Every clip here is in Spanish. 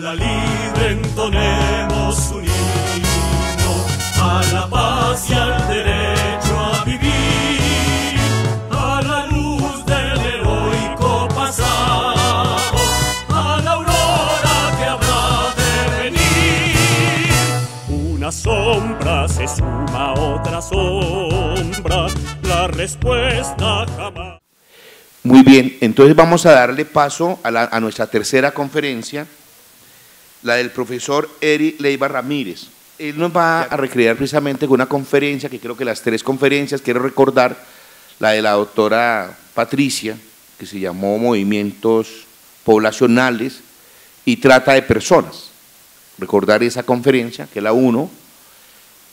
la libre entonemos un himno a la paz y al derecho a vivir, a la luz del heroico pasado, a la aurora que habrá de venir. Una sombra se suma a otra sombra, la respuesta jamás. Muy bien, entonces vamos a darle paso a nuestra tercera conferencia, la del profesor Eri Leiva Ramírez. Él nos va a recrear precisamente con una conferencia, que creo que las tres conferencias, quiero recordar, la de la doctora Patricia, que se llamó Movimientos Poblacionales y Trata de Personas. Recordar esa conferencia, que es la 1,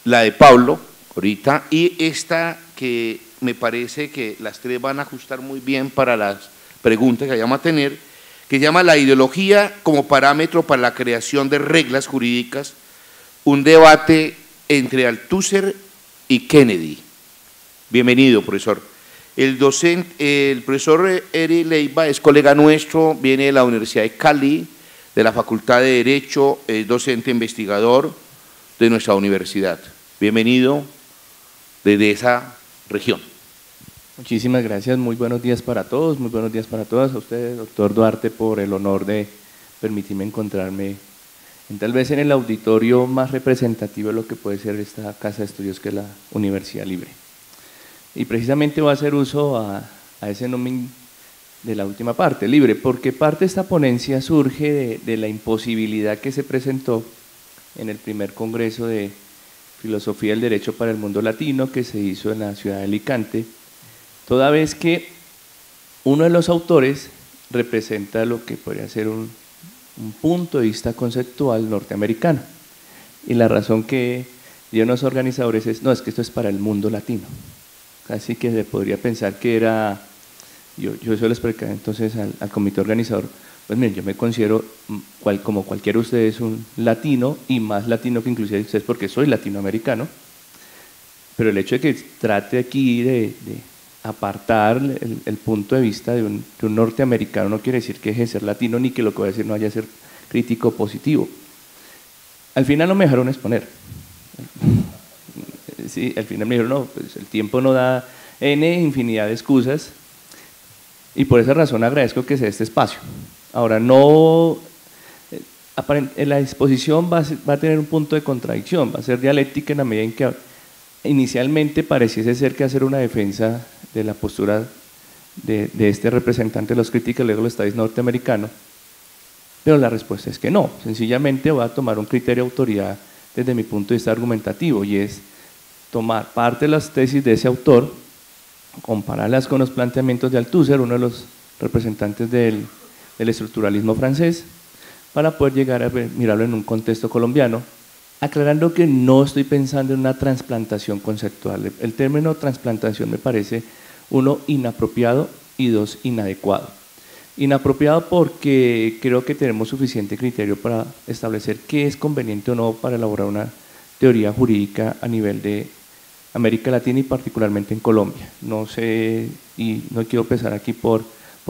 la de Pablo, ahorita, y esta que me parece que las tres van a ajustar muy bien para las preguntas que vayamos a tener, que se llama La ideología como parámetro para la creación de reglas jurídicas, un debate entre Althusser y Kennedy. Bienvenido, profesor. El profesor Eri Leiva es colega nuestro, viene de la Universidad de Cali, de la Facultad de Derecho, es docente investigador de nuestra universidad. Bienvenido desde esa región. Muchísimas gracias, muy buenos días para todos, muy buenos días para todas. A usted, doctor Duarte, por el honor de permitirme encontrarme tal vez en el auditorio más representativo de lo que puede ser esta casa de estudios que es la Universidad Libre. Y precisamente voy a hacer uso a ese nombre de la última parte, libre, porque parte de esta ponencia surge de la imposibilidad que se presentó en el primer congreso de Filosofía del Derecho para el Mundo Latino que se hizo en la ciudad de Alicante, toda vez que uno de los autores representa lo que podría ser un punto de vista conceptual norteamericano. Y la razón que dieron los organizadores es, no, es que esto es para el mundo latino. Así que se podría pensar que era, yo suelo explicar entonces al comité organizador, pues miren, yo me considero como cualquiera de ustedes un latino, y más latino que inclusive ustedes porque soy latinoamericano, pero el hecho de que trate aquí de apartar el punto de vista de un norteamericano no quiere decir que deje de ser latino, ni que lo que voy a decir no vaya a ser crítico positivo. Al final no me dejaron exponer. Sí, al final me dijeron, no, pues el tiempo no da infinidad de excusas, y por esa razón agradezco que se dé este espacio. Ahora, la exposición va a tener un punto de contradicción, va a ser dialéctica en la medida en que inicialmente pareciese ser que hacer una defensa de la postura de este representante de los Critical Legal Studies norteamericano, pero la respuesta es que no. Sencillamente voy a tomar un criterio de autoridad desde mi punto de vista argumentativo, y es tomar parte de las tesis de ese autor, compararlas con los planteamientos de Althusser, uno de los representantes del estructuralismo francés, para poder llegar a mirarlo en un contexto colombiano, aclarando que no estoy pensando en una transplantación conceptual. El término transplantación me parece, uno, inapropiado, y dos, inadecuado. Inapropiado porque creo que tenemos suficiente criterio para establecer qué es conveniente o no para elaborar una teoría jurídica a nivel de América Latina y particularmente en Colombia. No sé, y no quiero pensar aquí por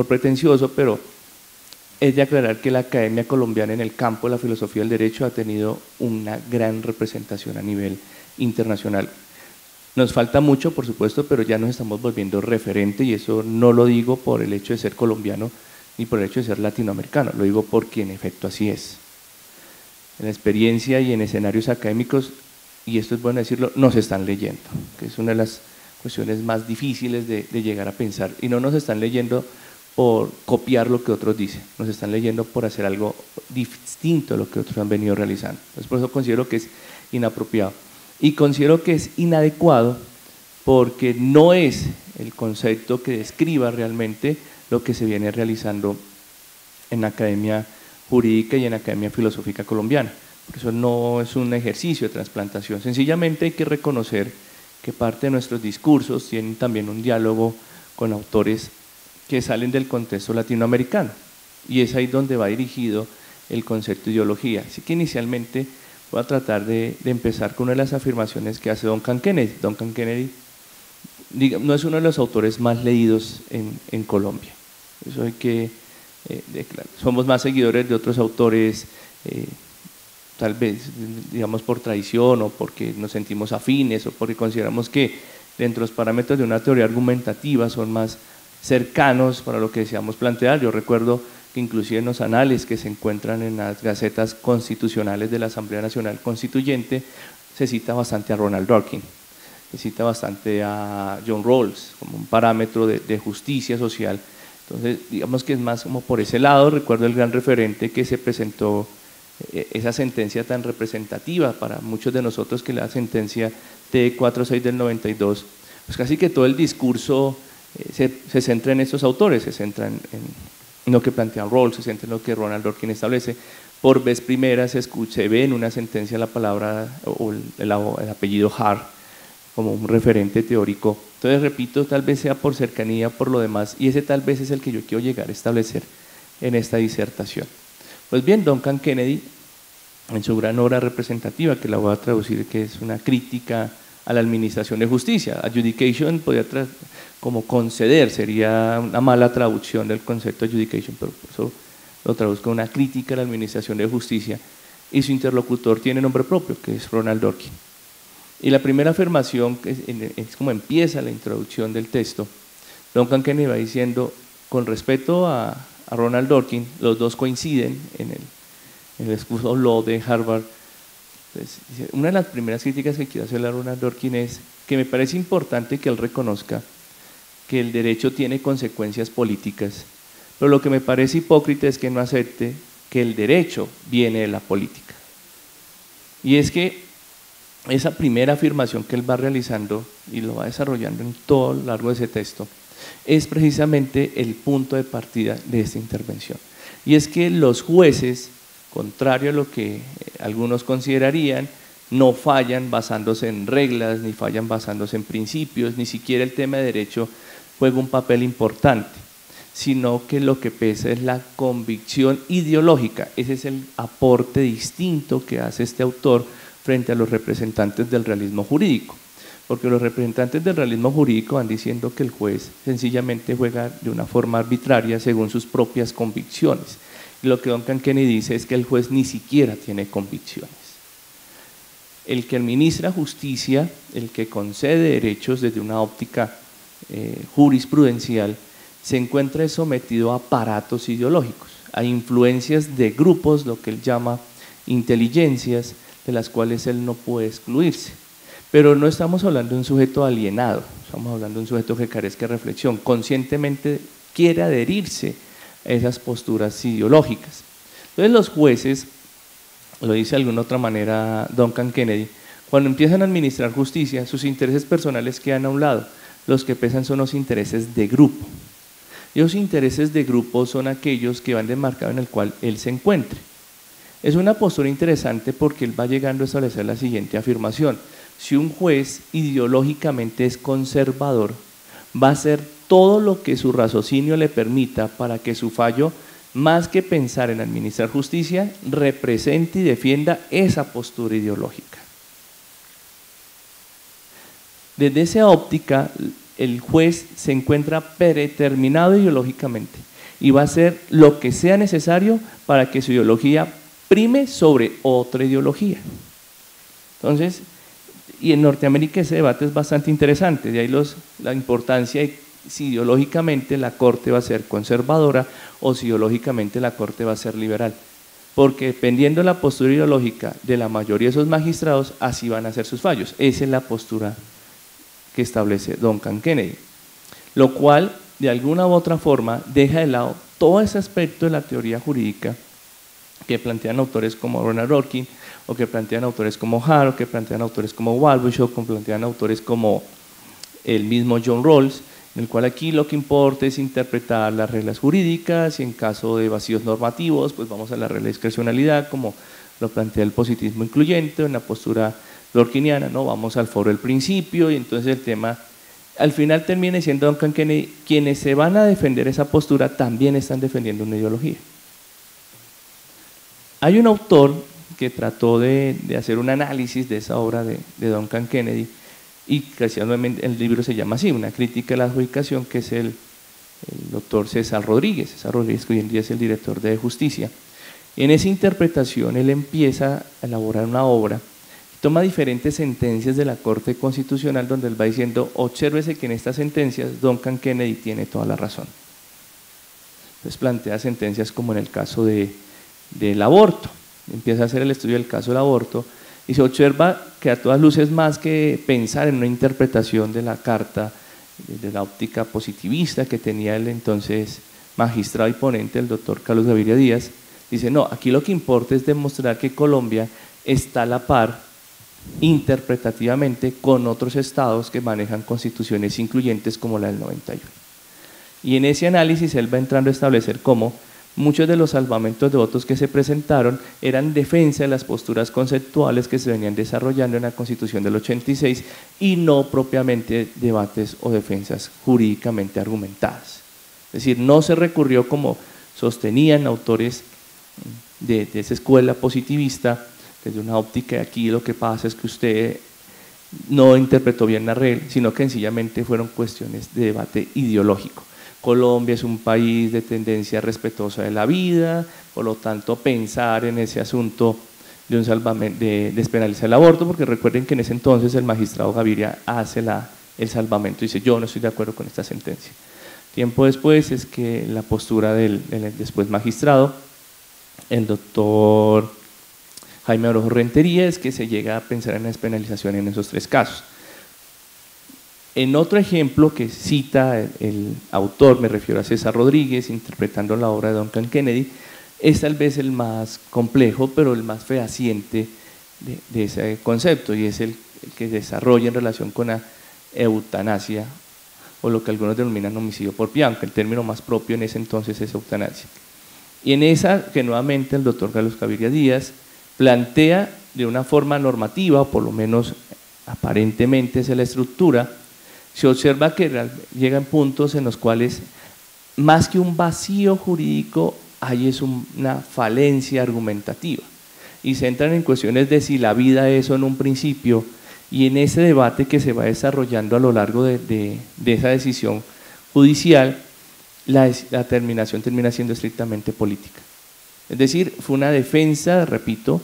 pretencioso, pero es de aclarar que la Academia Colombiana en el campo de la filosofía del derecho ha tenido una gran representación a nivel internacional. Nos falta mucho, por supuesto, pero ya nos estamos volviendo referente, y eso no lo digo por el hecho de ser colombiano ni por el hecho de ser latinoamericano, lo digo porque en efecto así es. En la experiencia y en escenarios académicos, y esto es bueno decirlo, nos están leyendo, que es una de las cuestiones más difíciles de llegar a pensar, y no nos están leyendo por copiar lo que otros dicen, nos están leyendo por hacer algo distinto a lo que otros han venido realizando. Entonces, por eso considero que es inapropiado, y considero que es inadecuado porque no es el concepto que describa realmente lo que se viene realizando en la Academia Jurídica y en la Academia Filosófica Colombiana. Por eso no es un ejercicio de transplantación, sencillamente hay que reconocer que parte de nuestros discursos tienen también un diálogo con autores que salen del contexto latinoamericano, y es ahí donde va dirigido el concepto de ideología. Así que inicialmente voy a tratar de empezar con una de las afirmaciones que hace Duncan Kennedy. Duncan Kennedy no es uno de los autores más leídos en Colombia, eso hay que declarar. Somos más seguidores de otros autores tal vez, digamos, por traición o porque nos sentimos afines o porque consideramos que dentro de los parámetros de una teoría argumentativa son más cercanos para lo que deseamos plantear. Yo recuerdo que inclusive en los anales que se encuentran en las gacetas constitucionales de la Asamblea Nacional Constituyente se cita bastante a Ronald Dworkin, se cita bastante a John Rawls como un parámetro de justicia social. Entonces, digamos que es más como por ese lado. Recuerdo el gran referente que se presentó, esa sentencia tan representativa para muchos de nosotros, que es la sentencia T46 del 92, pues casi que todo el discurso se centra en estos autores, se centra en lo que plantean Rawls, se centra en lo que Ronald Dworkin establece. Por vez primera se ve en una sentencia la palabra o el apellido Haar como un referente teórico. Entonces, repito, tal vez sea por cercanía, por lo demás, y ese tal vez es el que yo quiero llegar a establecer en esta disertación. Pues bien, Duncan Kennedy, en su gran obra representativa, que la voy a traducir, que es una crítica a la administración de justicia, adjudication podría como conceder, sería una mala traducción del concepto de adjudication, pero por eso lo traduzco, una crítica a la administración de justicia, y su interlocutor tiene nombre propio, que es Ronald Dworkin. Y la primera afirmación, que es como empieza la introducción del texto, Duncan Kennedy va diciendo, con respecto a Ronald Dworkin, los dos coinciden en el School of Law de Harvard. Entonces, una de las primeras críticas que quiero hacerle a Ronald Dworkin es que me parece importante que él reconozca que el derecho tiene consecuencias políticas, pero lo que me parece hipócrita es que no acepte que el derecho viene de la política. Y es que esa primera afirmación que él va realizando y lo va desarrollando en todo lo largo de ese texto es precisamente el punto de partida de esta intervención. Y es que los jueces, contrario a lo que algunos considerarían, no fallan basándose en reglas, ni fallan basándose en principios, ni siquiera el tema de derecho juega un papel importante, sino que lo que pesa es la convicción ideológica. Ese es el aporte distinto que hace este autor frente a los representantes del realismo jurídico, porque los representantes del realismo jurídico van diciendo que el juez sencillamente juega de una forma arbitraria según sus propias convicciones. Y lo que Duncan Kennedy dice es que el juez ni siquiera tiene convicciones. El que administra justicia, el que concede derechos desde una óptica jurisprudencial, se encuentra sometido a aparatos ideológicos, a influencias de grupos, lo que él llama inteligencias, de las cuales él no puede excluirse. Pero no estamos hablando de un sujeto alienado, estamos hablando de un sujeto que carezca de reflexión, conscientemente quiere adherirse a esas posturas ideológicas. Entonces los jueces, lo dice de alguna otra manera Duncan Kennedy, cuando empiezan a administrar justicia, sus intereses personales quedan a un lado, los que pesan son los intereses de grupo. Y los intereses de grupo son aquellos que van demarcados en el cual él se encuentre. Es una postura interesante porque él va llegando a establecer la siguiente afirmación: si un juez ideológicamente es conservador, va a hacer todo lo que su raciocinio le permita para que su fallo, más que pensar en administrar justicia, represente y defienda esa postura ideológica. Desde esa óptica, el juez se encuentra predeterminado ideológicamente y va a hacer lo que sea necesario para que su ideología prime sobre otra ideología. Entonces, y en Norteamérica ese debate es bastante interesante, de ahí la importancia de si ideológicamente la Corte va a ser conservadora o si ideológicamente la Corte va a ser liberal, porque dependiendo de la postura ideológica de la mayoría de esos magistrados, así van a ser sus fallos. Esa es la postura que establece Duncan Kennedy, lo cual de alguna u otra forma deja de lado todo ese aspecto de la teoría jurídica que plantean autores como Ronald Dworkin, o que plantean autores como Haar, o que plantean autores como Walbush, o que plantean autores como el mismo John Rawls, en el cual aquí lo que importa es interpretar las reglas jurídicas y en caso de vacíos normativos, pues vamos a la regla de discrecionalidad, como lo plantea el positivismo incluyente, en la postura dworkiniana, ¿no? Vamos al foro del principio y entonces el tema, al final termina diciendo Duncan Kennedy, quienes se van a defender esa postura también están defendiendo una ideología. Hay un autor que trató de hacer un análisis de esa obra de Duncan Kennedy y precisamente el libro se llama así, Una crítica a la adjudicación, que es el doctor César Rodríguez, que hoy en día es el director de justicia. En esa interpretación él empieza a elaborar una obra, toma diferentes sentencias de la Corte Constitucional donde él va diciendo, obsérvese que en estas sentencias Duncan Kennedy tiene toda la razón. Entonces plantea sentencias como en el caso del aborto, empieza a hacer el estudio del caso del aborto y se observa que a todas luces, más que pensar en una interpretación de la carta, de la óptica positivista que tenía el entonces magistrado y ponente, el doctor Carlos Gaviria Díaz, dice, no, aquí lo que importa es demostrar que Colombia está a la par interpretativamente con otros estados que manejan constituciones incluyentes como la del 91. Y en ese análisis él va entrando a establecer cómo muchos de los salvamentos de votos que se presentaron eran defensa de las posturas conceptuales que se venían desarrollando en la Constitución del 86 y no propiamente debates o defensas jurídicamente argumentadas. Es decir, no se recurrió, como sostenían autores de esa escuela positivista, desde una óptica de aquí lo que pasa es que usted no interpretó bien la regla, sino que sencillamente fueron cuestiones de debate ideológico. Colombia es un país de tendencia respetuosa de la vida, por lo tanto pensar en ese asunto de un salvamento, de despenalizar el aborto, porque recuerden que en ese entonces el magistrado Gaviria hace el salvamento y dice, yo no estoy de acuerdo con esta sentencia. Tiempo después es que la postura del después magistrado, el doctor Jaime Orojo Rentería, es que se llega a pensar en la despenalización en esos tres casos. En otro ejemplo que cita el autor, me refiero a César Rodríguez, interpretando la obra de Duncan Kennedy, es tal vez el más complejo, pero el más fehaciente de ese concepto, y es el que desarrolla en relación con la eutanasia, o lo que algunos denominan homicidio por pie, aunque el término más propio en ese entonces es eutanasia. Y en esa, que nuevamente el doctor Carlos Gaviria Díaz plantea de una forma normativa, o por lo menos aparentemente es la estructura, se observa que llegan puntos en los cuales más que un vacío jurídico hay es una falencia argumentativa y se entran en cuestiones de si la vida es o no un principio, y en ese debate que se va desarrollando a lo largo de esa decisión judicial, la terminación termina siendo estrictamente política. Es decir, fue una defensa, repito,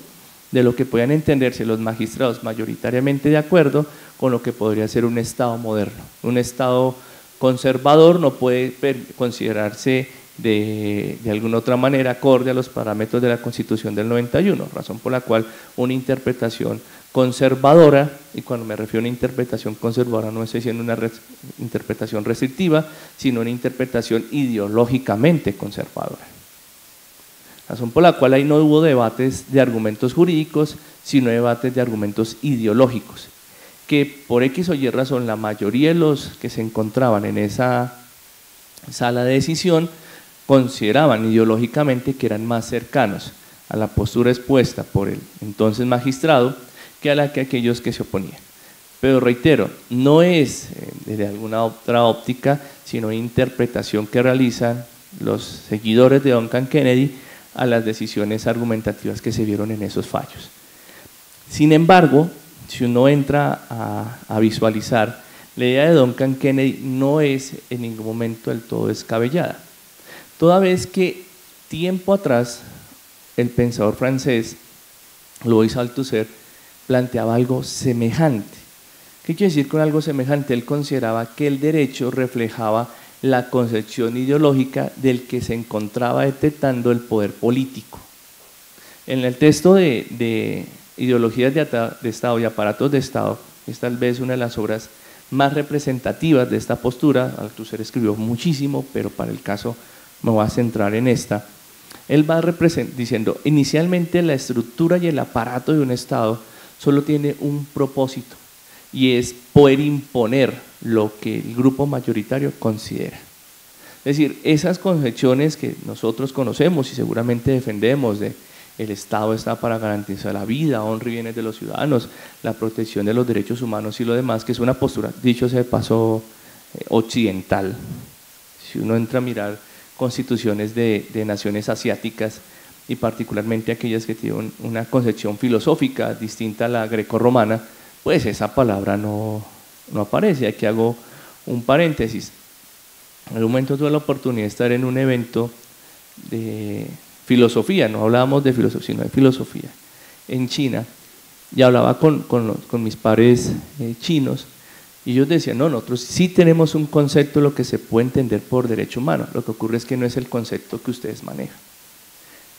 de lo que puedan entenderse los magistrados mayoritariamente de acuerdo con lo que podría ser un Estado moderno. Un Estado conservador no puede considerarse de alguna otra manera acorde a los parámetros de la Constitución del 91, razón por la cual una interpretación conservadora, y cuando me refiero a una interpretación conservadora no estoy diciendo una interpretación restrictiva, sino una interpretación ideológicamente conservadora. Razón por la cual ahí no hubo debates de argumentos jurídicos, sino debates de argumentos ideológicos, que por X o Y razón la mayoría de los que se encontraban en esa sala de decisión consideraban ideológicamente que eran más cercanos a la postura expuesta por el entonces magistrado que a la que aquellos que se oponían. Pero reitero, no es desde alguna otra óptica, sino interpretación que realizan los seguidores de Duncan Kennedy a las decisiones argumentativas que se vieron en esos fallos. Sin embargo, si uno entra a visualizar, la idea de Duncan Kennedy no es en ningún momento del todo descabellada, toda vez que tiempo atrás el pensador francés Louis Althusser planteaba algo semejante. ¿Qué quiere decir con algo semejante? Él consideraba que el derecho reflejaba la concepción ideológica del que se encontraba detectando el poder político. En el texto de Ideologías de Estado y Aparatos de Estado, es tal vez una de las obras más representativas de esta postura. Althusser escribió muchísimo, pero para el caso me voy a centrar en esta. Él va diciendo, inicialmente la estructura y el aparato de un Estado solo tiene un propósito, y es poder imponer lo que el grupo mayoritario considera. Es decir, esas concepciones que nosotros conocemos y seguramente defendemos de el Estado está para garantizar la vida, honra y bienes de los ciudadanos, la protección de los derechos humanos y lo demás, que es una postura, dicho sea de paso, occidental. Si uno entra a mirar constituciones de naciones asiáticas y particularmente aquellas que tienen una concepción filosófica distinta a la grecorromana, pues esa palabra no aparece. Aquí hago un paréntesis. En algún momento tuve la oportunidad de estar en un evento de filosofía, no hablábamos de filosofía, sino de filosofía, en China, y hablaba con mis pares chinos, y ellos decían, no, nosotros sí tenemos un concepto de lo que se puede entender por derecho humano, lo que ocurre es que no es el concepto que ustedes manejan.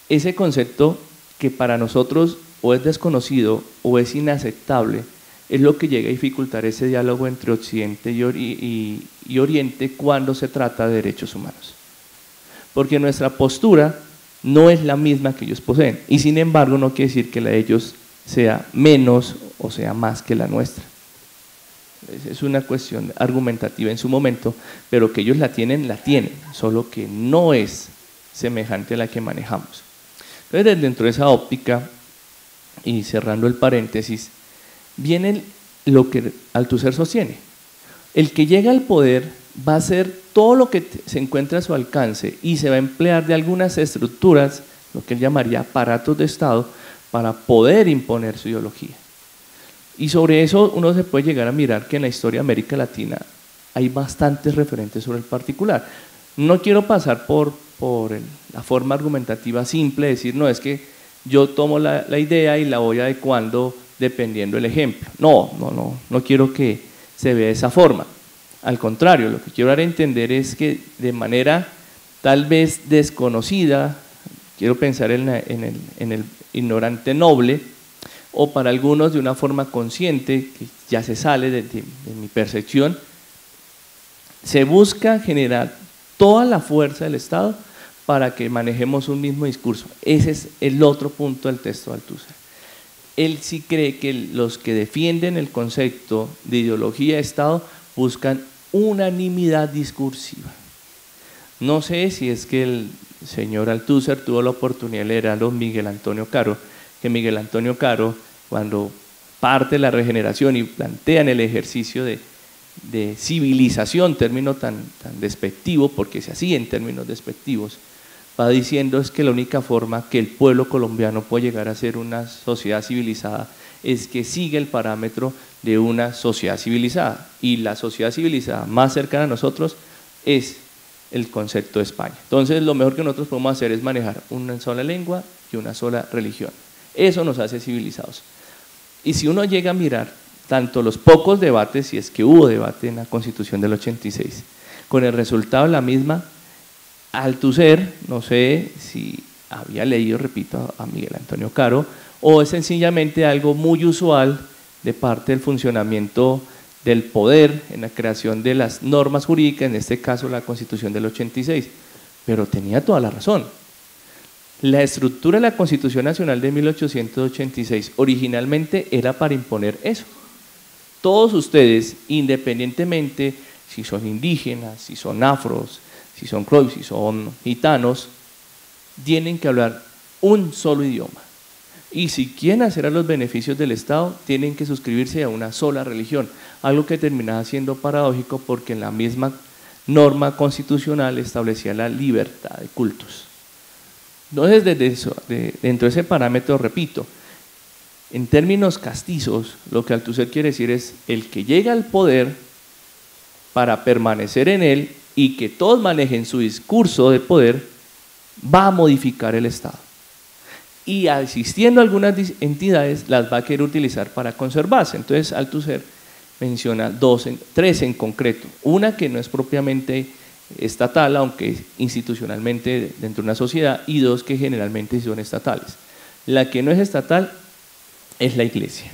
Ese concepto que para nosotros o es desconocido o es inaceptable, es lo que llega a dificultar ese diálogo entre Occidente y Oriente cuando se trata de derechos humanos. Porque nuestra postura no es la misma que ellos poseen, y sin embargo no quiere decir que la de ellos sea menos o sea más que la nuestra. Es una cuestión argumentativa en su momento, pero que ellos la tienen, solo que no es semejante a la que manejamos. Entonces, dentro de esa óptica, y cerrando el paréntesis, viene lo que Althusser sostiene. El que llega al poder va a hacer todo lo que se encuentra a su alcance y se va a emplear de algunas estructuras, lo que él llamaría aparatos de Estado, para poder imponer su ideología. Y sobre eso uno se puede llegar a mirar que en la historia de América Latina hay bastantes referentes sobre el particular. No quiero pasar por la forma argumentativa simple de decir, no, es que yo tomo la idea y la voy adecuando dependiendo del ejemplo. No quiero que se vea de esa forma. Al contrario, lo que quiero dar a entender es que de manera tal vez desconocida, quiero pensar en el ignorante noble, o para algunos de una forma consciente, que ya se sale de mi percepción, se busca generar toda la fuerza del Estado para que manejemos un mismo discurso. Ese es el otro punto del texto de Althusser. Él sí cree que los que defienden el concepto de ideología de Estado buscan unanimidad discursiva. No sé si es que el señor Althusser tuvo la oportunidad de leer a don Miguel Antonio Caro, que Miguel Antonio Caro, cuando parte de la regeneración y plantean el ejercicio de civilización, término tan despectivo, porque se hacía en términos despectivos, va diciendo es que la única forma que el pueblo colombiano puede llegar a ser una sociedad civilizada es que siga el parámetro de una sociedad civilizada, y la sociedad civilizada más cercana a nosotros es el concepto de España. Entonces lo mejor que nosotros podemos hacer es manejar una sola lengua y una sola religión. Eso nos hace civilizados. Y si uno llega a mirar tanto los pocos debates, si es que hubo debate en la Constitución del 86, con el resultado de la misma, Althusser, no sé si había leído, repito, a Miguel Antonio Caro, o es sencillamente algo muy usual de parte del funcionamiento del poder en la creación de las normas jurídicas, en este caso la Constitución del 86, pero tenía toda la razón. La estructura de la Constitución Nacional de 1886 originalmente era para imponer eso. Todos ustedes, independientemente si son indígenas, si son afros, si son croix, si son gitanos, tienen que hablar un solo idioma. Y si quieren hacer a los beneficios del Estado, tienen que suscribirse a una sola religión, algo que terminaba siendo paradójico porque en la misma norma constitucional establecía la libertad de cultos. Entonces, dentro de ese parámetro, repito, en términos castizos, lo que Althusser quiere decir es el que llega al poder para permanecer en él y que todos manejen su discurso de poder, va a modificar el Estado. Y existiendo algunas entidades, las va a querer utilizar para conservarse. Entonces, Althusser menciona tres en concreto. Una que no es propiamente estatal, aunque institucionalmente dentro de una sociedad, y dos que generalmente son estatales. La que no es estatal es la Iglesia.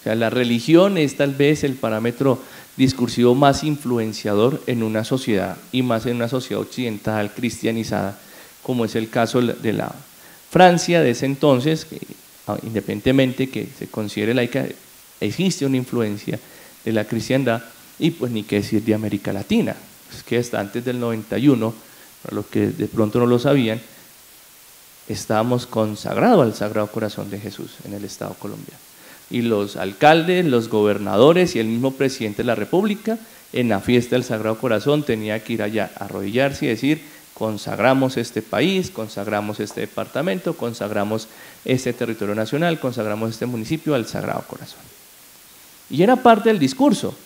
O sea, la religión es tal vez el parámetro discursivo más influenciador en una sociedad, y más en una sociedad occidental cristianizada, como es el caso de la Francia de ese entonces, que independientemente que se considere laica, existe una influencia de la cristiandad, y pues ni qué decir de América Latina. Es que hasta antes del 91, para los que de pronto no lo sabían, estábamos consagrados al Sagrado Corazón de Jesús en el Estado colombiano. Y los alcaldes, los gobernadores y el mismo presidente de la República, en la fiesta del Sagrado Corazón, tenía que ir allá a arrodillarse y decir: consagramos este país, consagramos este departamento, consagramos este territorio nacional, consagramos este municipio al Sagrado Corazón. Y era parte del discurso.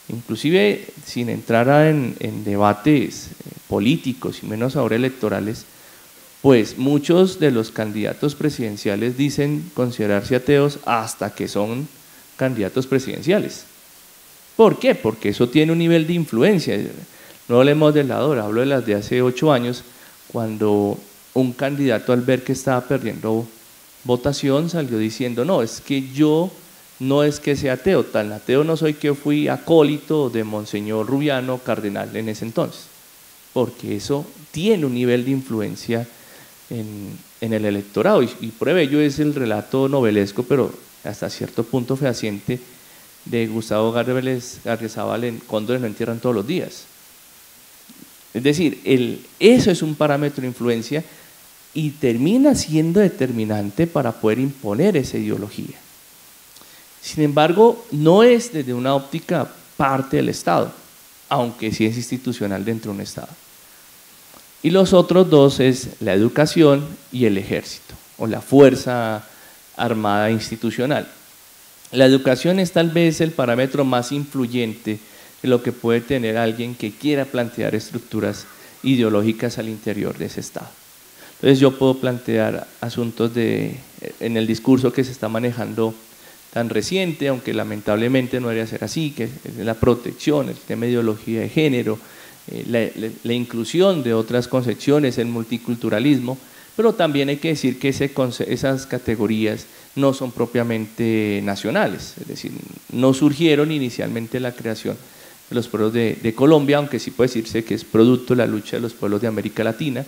Inclusive, sin entrar en debates políticos y menos ahora electorales, Pues muchos de los candidatos presidenciales dicen considerarse ateos hasta que son candidatos presidenciales. ¿Por qué? Porque eso tiene un nivel de influencia. No hablemos del lado, hablo de las de hace 8 años, cuando un candidato al ver que estaba perdiendo votación salió diciendo, no, es que yo no es que sea ateo, tan ateo no soy que fui acólito de Monseñor Rubiano, cardenal en ese entonces, porque eso tiene un nivel de influencia en el electorado, y prueba de ello es el relato novelesco, pero hasta cierto punto fehaciente, de Gustavo Gardiazabal en Cóndores no entierran todos los días. Es decir, eso es un parámetro de influencia y termina siendo determinante para poder imponer esa ideología. Sin embargo, no es desde una óptica parte del Estado, aunque sí es institucional dentro de un Estado. Y los otros dos es la educación y el ejército, o la fuerza armada institucional. La educación es tal vez el parámetro más influyente de lo que puede tener alguien que quiera plantear estructuras ideológicas al interior de ese Estado. Entonces yo puedo plantear asuntos en el discurso que se está manejando tan reciente, aunque lamentablemente no debería ser así, que es la protección, el tema de ideología de género, la inclusión de otras concepciones, el multiculturalismo, pero también hay que decir que esas categorías no son propiamente nacionales, es decir, no surgieron inicialmente la creación de los pueblos de Colombia, aunque sí puede decirse que es producto de la lucha de los pueblos de América Latina.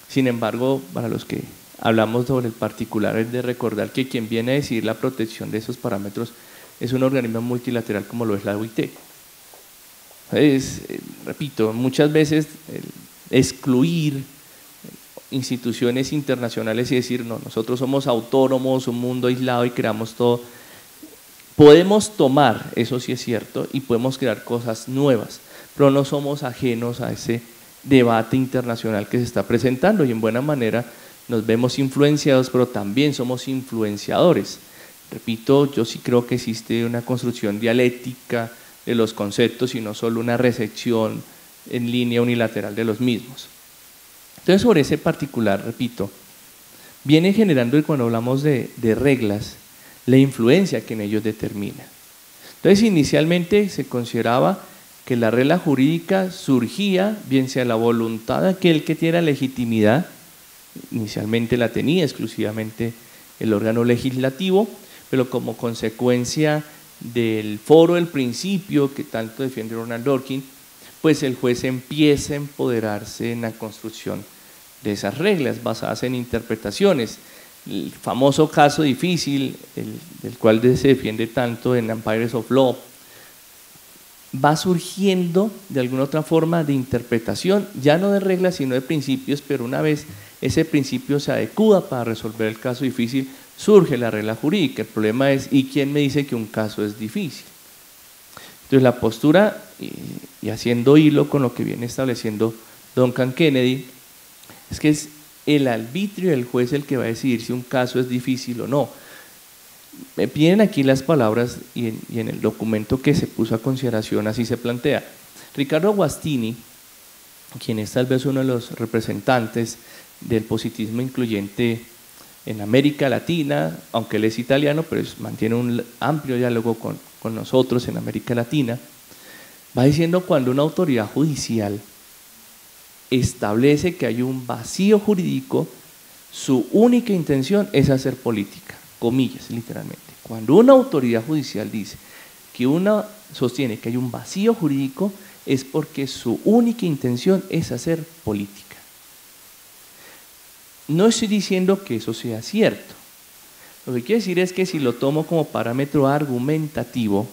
Sin embargo, para los que hablamos sobre el particular, es de recordar que quien viene a decidir la protección de esos parámetros es un organismo multilateral como lo es la OIT. Repito, muchas veces excluir instituciones internacionales y decir, no, nosotros somos autónomos, un mundo aislado y creamos todo. Podemos tomar, eso sí es cierto, y podemos crear cosas nuevas, pero no somos ajenos a ese debate internacional que se está presentando y en buena manera nos vemos influenciados, pero también somos influenciadores. Repito, yo sí creo que existe una construcción dialéctica de los conceptos y no solo una recepción en línea unilateral de los mismos. Entonces, sobre ese particular, repito, viene generando, y cuando hablamos de reglas, la influencia que en ellos determina. Entonces, inicialmente se consideraba que la regla jurídica surgía, bien sea la voluntad de aquel que tiene legitimidad, inicialmente la tenía exclusivamente el órgano legislativo, pero como consecuencia del foro del principio que tanto defiende Ronald Dworkin, pues el juez empieza a empoderarse en la construcción de esas reglas basadas en interpretaciones. El famoso caso difícil, del cual se defiende tanto en Empires of Law, va surgiendo de alguna otra forma de interpretación, ya no de reglas sino de principios, pero una vez ese principio se adecúa para resolver el caso difícil, surge la regla jurídica. El problema es, ¿y quién me dice que un caso es difícil? Entonces la postura, y haciendo hilo con lo que viene estableciendo Duncan Kennedy, es que es el arbitrio del juez el que va a decidir si un caso es difícil o no. Me piden aquí las palabras y en el documento que se puso a consideración así se plantea. Ricardo Guastini, quien es tal vez uno de los representantes del positivismo incluyente en América Latina, aunque él es italiano, pero mantiene un amplio diálogo con nosotros en América Latina, va diciendo cuando una autoridad judicial establece que hay un vacío jurídico, su única intención es hacer política, comillas, literalmente. Cuando una autoridad judicial dice que sostiene que hay un vacío jurídico, es porque su única intención es hacer política. No estoy diciendo que eso sea cierto. Lo que quiero decir es que si lo tomo como parámetro argumentativo,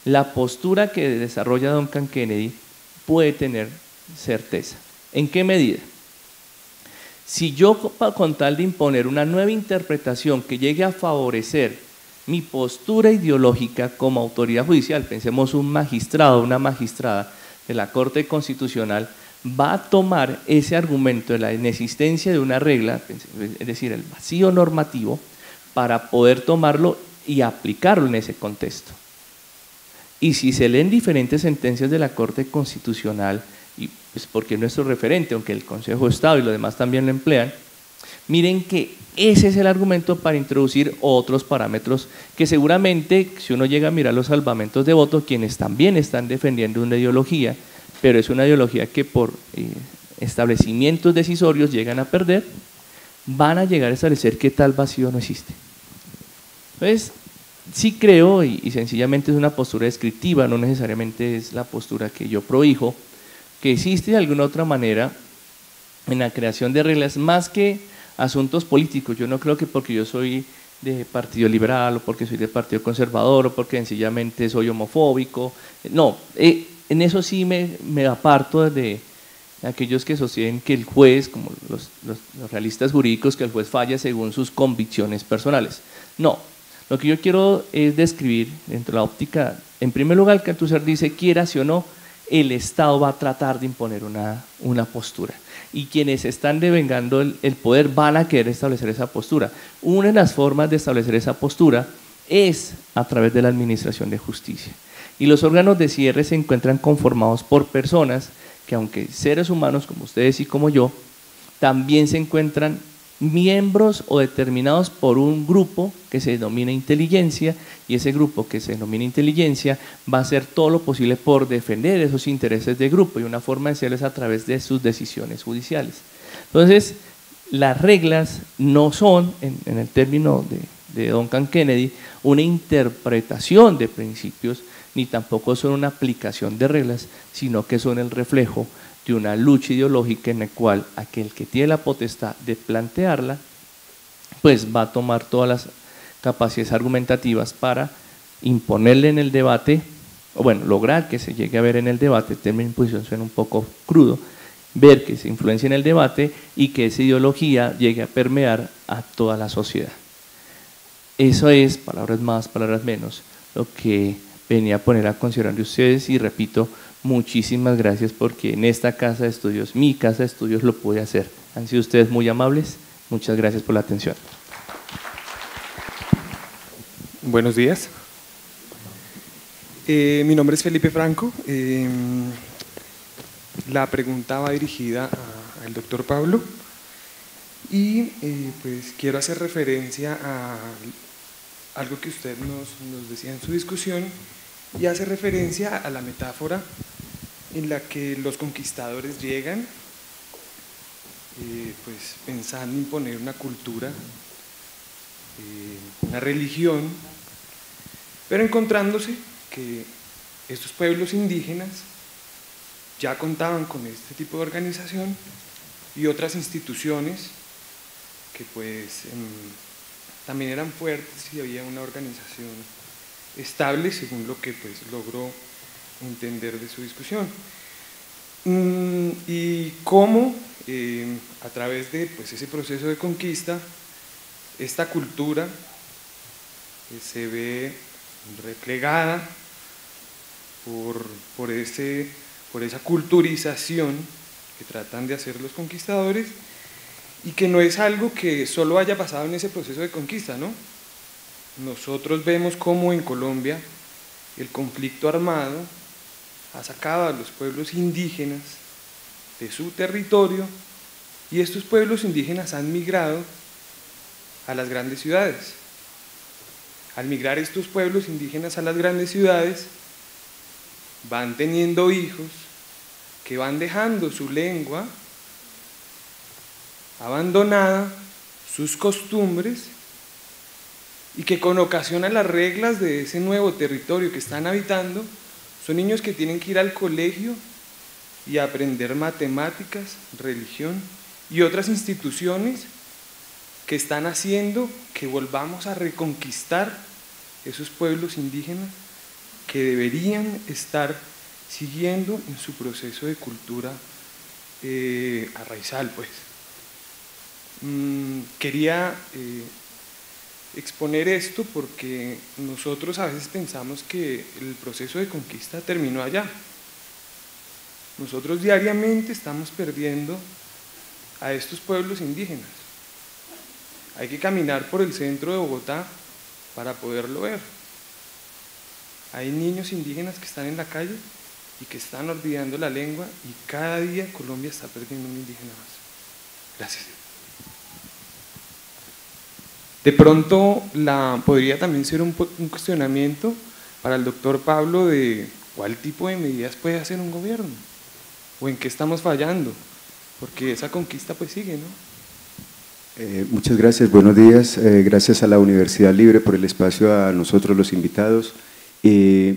la postura que desarrolla Duncan Kennedy puede tener certeza. ¿En qué medida? Si yo, con tal de imponer una nueva interpretación que llegue a favorecer mi postura ideológica como autoridad judicial, pensemos un magistrado, una magistrada de la Corte Constitucional, va a tomar ese argumento de la inexistencia de una regla, es decir, el vacío normativo, para poder tomarlo y aplicarlo en ese contexto. Y si se leen diferentes sentencias de la Corte Constitucional y pues porque es nuestro referente, aunque el Consejo de Estado y los demás también lo emplean, miren que ese es el argumento para introducir otros parámetros que seguramente, si uno llega a mirar los salvamentos de voto, quienes también están defendiendo una ideología, pero es una ideología que por establecimientos decisorios llegan a perder, van a llegar a establecer que tal vacío no existe. Entonces, sí creo, y sencillamente es una postura descriptiva, no necesariamente es la postura que yo prohijo, que existe de alguna otra manera en la creación de reglas más que asuntos políticos. Yo no creo que porque yo soy de Partido Liberal o porque soy de Partido Conservador o porque sencillamente soy homofóbico, no, en eso sí me aparto de aquellos que sostienen que el juez, como los realistas jurídicos, que el juez falla según sus convicciones personales. No, lo que yo quiero es describir dentro de la óptica, en primer lugar, que Althusser dice, quiera sí o no, el Estado va a tratar de imponer una postura. Y quienes están devengando el poder van a querer establecer esa postura. Una de las formas de establecer esa postura es a través de la administración de justicia. Y los órganos de cierre se encuentran conformados por personas que, aunque seres humanos como ustedes y como yo, también se encuentran miembros o determinados por un grupo que se denomina inteligencia, y ese grupo que se denomina inteligencia va a hacer todo lo posible por defender esos intereses de grupo, y una forma de hacerlo es a través de sus decisiones judiciales. Entonces, las reglas no son, en el término de Duncan Kennedy, una interpretación de principios, ni tampoco son una aplicación de reglas, sino que son el reflejo de una lucha ideológica en la cual aquel que tiene la potestad de plantearla, pues va a tomar todas las capacidades argumentativas para imponerle en el debate, o bueno, lograr que se llegue a ver en el debate, el término de imposición suena un poco crudo, ver que se influencia en el debate y que esa ideología llegue a permear a toda la sociedad. Eso es, palabras más, palabras menos, lo que venía a poner a consideración de ustedes, y repito, muchísimas gracias porque en esta casa de estudios, mi casa de estudios, lo pude hacer. Han sido ustedes muy amables, muchas gracias por la atención. Buenos días. Mi nombre es Felipe Franco. La pregunta va dirigida al doctor Pablo y pues quiero hacer referencia a algo que usted nos decía en su discusión, y hace referencia a la metáfora en la que los conquistadores llegan pues pensando en imponer una cultura, una religión, pero encontrándose que estos pueblos indígenas ya contaban con este tipo de organización y otras instituciones que pues también eran fuertes y había una organización estable, según lo que pues logró entender de su discusión. Y cómo a través de pues ese proceso de conquista, esta cultura se ve replegada por esa culturización que tratan de hacer los conquistadores, y que no es algo que solo haya pasado en ese proceso de conquista, ¿no? Nosotros vemos cómo en Colombia el conflicto armado ha sacado a los pueblos indígenas de su territorio, y estos pueblos indígenas han migrado a las grandes ciudades. Al migrar estos pueblos indígenas a las grandes ciudades, van teniendo hijos que van dejando su lengua abandonada, sus costumbres, y que con ocasión a las reglas de ese nuevo territorio que están habitando, son niños que tienen que ir al colegio y aprender matemáticas, religión y otras instituciones que están haciendo que volvamos a reconquistar esos pueblos indígenas que deberían estar siguiendo en su proceso de cultura arraizal, pues. Quería exponer esto porque nosotros a veces pensamos que el proceso de conquista terminó allá. Nosotros diariamente estamos perdiendo a estos pueblos indígenas. Hay que caminar por el centro de Bogotá para poderlo ver. Hay niños indígenas que están en la calle y que están olvidando la lengua, y cada día Colombia está perdiendo un indígena más. Gracias. De pronto podría también ser un cuestionamiento para el doctor Pablo de cuál tipo de medidas puede hacer un gobierno, o en qué estamos fallando, porque esa conquista pues sigue, ¿no? Muchas gracias, buenos días. Gracias a la Universidad Libre por el espacio, a nosotros los invitados.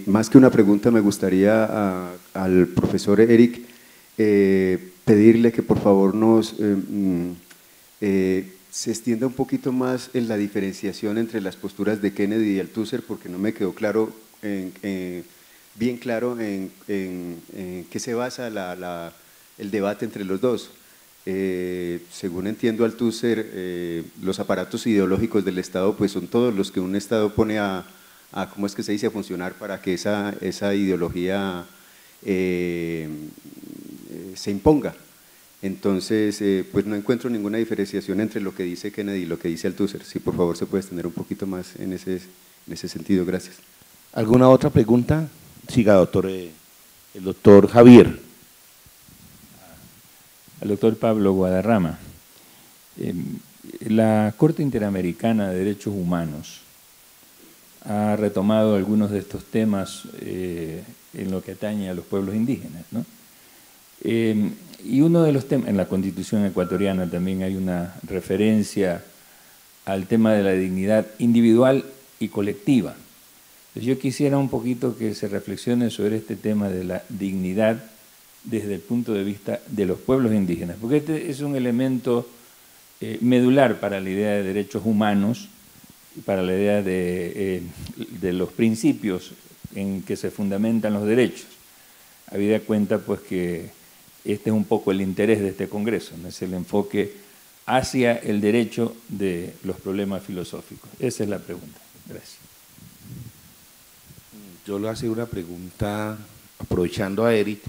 Más que una pregunta, me gustaría al profesor Eric pedirle que por favor se extienda un poquito más en la diferenciación entre las posturas de Kennedy y Althusser, porque no me quedó claro, bien claro en qué se basa el debate entre los dos. Según entiendo Althusser, los aparatos ideológicos del Estado pues son todos los que un Estado pone a ¿cómo es que se dice?, a funcionar para que esa ideología se imponga. Entonces, pues no encuentro ninguna diferenciación entre lo que dice Kennedy y lo que dice Althusser. Si por favor se puede extender un poquito más en ese sentido, gracias. ¿Alguna otra pregunta? Siga, doctor, el doctor Javier. Al doctor Pablo Guadarrama. La Corte Interamericana de Derechos Humanos ha retomado algunos de estos temas en lo que atañe a los pueblos indígenas, ¿no? Y uno de los temas, en la Constitución ecuatoriana también hay una referencia al tema de la dignidad individual y colectiva. Entonces yo quisiera un poquito que se reflexione sobre este tema de la dignidad desde el punto de vista de los pueblos indígenas, porque este es un elemento medular para la idea de derechos humanos, para la idea de los principios en que se fundamentan los derechos. Habida cuenta pues que este es un poco el interés de este Congreso, ¿no? Es el enfoque hacia el derecho de los problemas filosóficos. Esa es la pregunta. Gracias. Yo le hago una pregunta, aprovechando a Eric,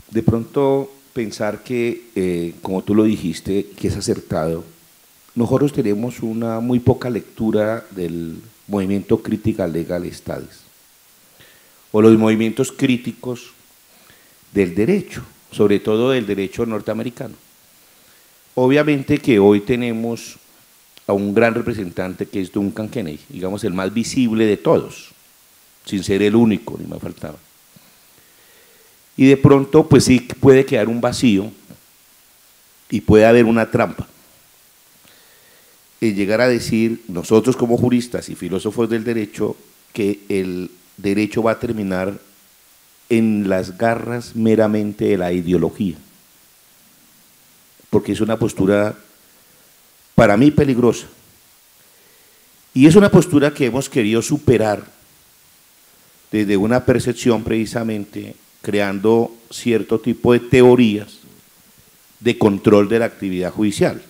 de pronto pensar que, como tú lo dijiste, que es acertado. Nosotros tenemos una muy poca lectura del movimiento Crítica Legal Studies, o los movimientos críticos del derecho, sobre todo del derecho norteamericano. Obviamente que hoy tenemos a un gran representante que es Duncan Kennedy, digamos el más visible de todos, sin ser el único, ni me faltaba. Y de pronto pues sí puede quedar un vacío y puede haber una trampa. Llegar a decir, nosotros como juristas y filósofos del derecho, que el derecho va a terminar en las garras meramente de la ideología, porque es una postura para mí peligrosa, y es una postura que hemos querido superar desde una percepción precisamente creando cierto tipo de teorías de control de la actividad judicial.